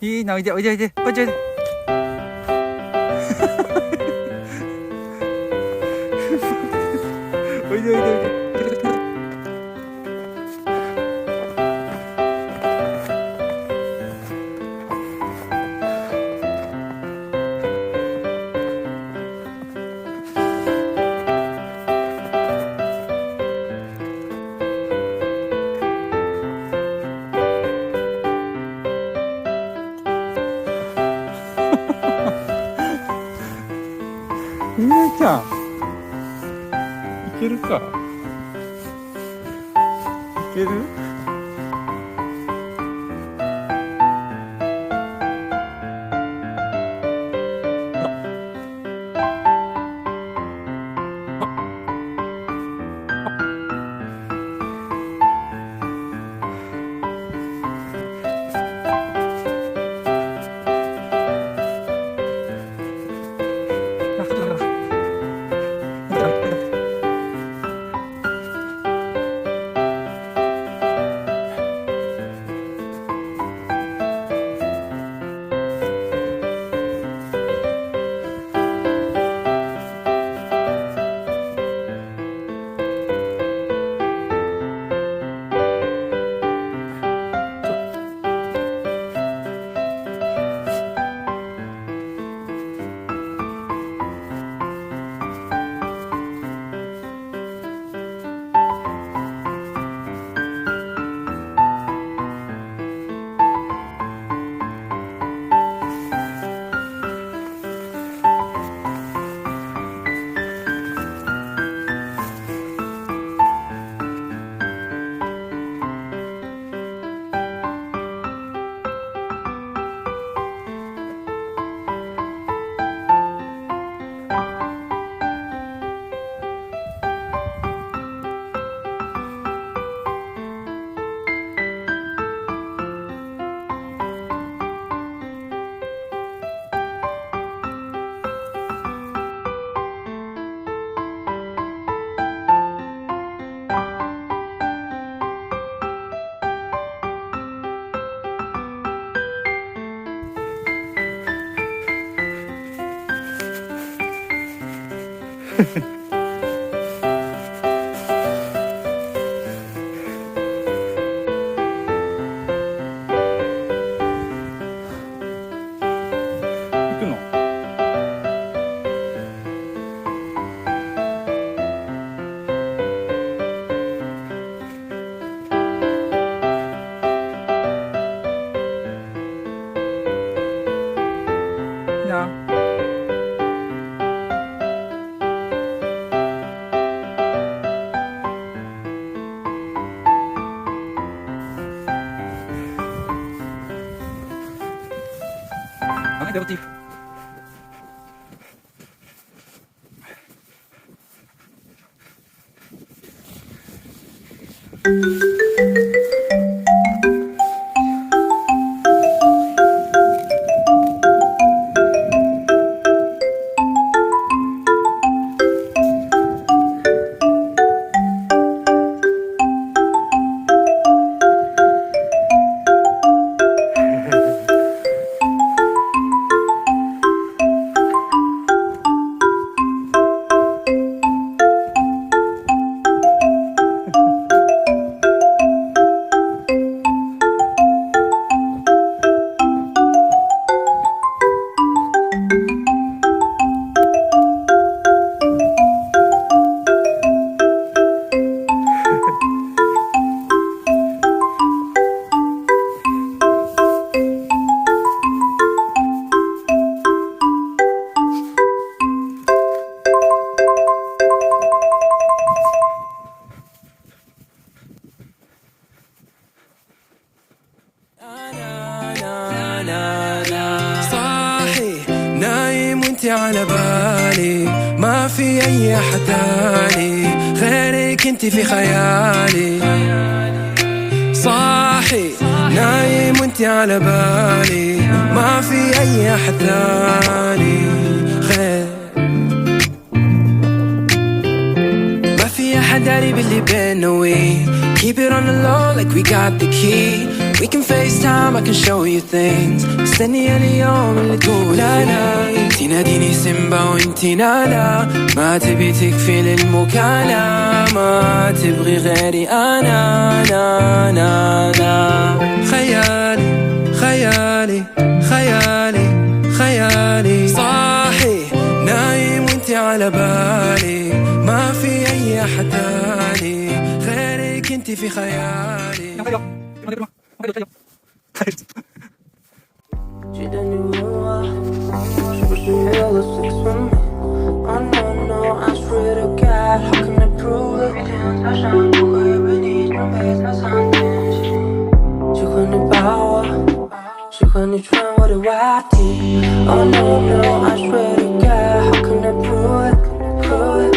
いいな、おいでおいでおいで、こっちおいで。おいでおいでおいで。ひなちゃん、いけるか？いける？行くの？いいな。Oke, dapat. انتي على بالي ما في اي احد تاني غيرك انتي في خيالي صاحي نايم وانتي على بالي ما في اي احد تاني غير ما في احد داري باللي بينا we keep it on the low like we got the key We can FaceTime, I can show you things. مستني اليوم اللي تقول أنا انتي ناديني سيمبا وانتي نانا. ما تبي تكفي للمكالمة، ما تبغي غيري أنا نا نا نا. خيالي خيالي خيالي خيالي صاحي نايم وانتي على بالي. ما في أي أحد تاني غيرك انتي في خيالي. She didn't even want, she was real as sex for me. Oh no, no, I swear to God, how can I prove it? She couldn't power, she couldn't try what it was. Oh no, no, I swear to God, how can I prove it? Prove it.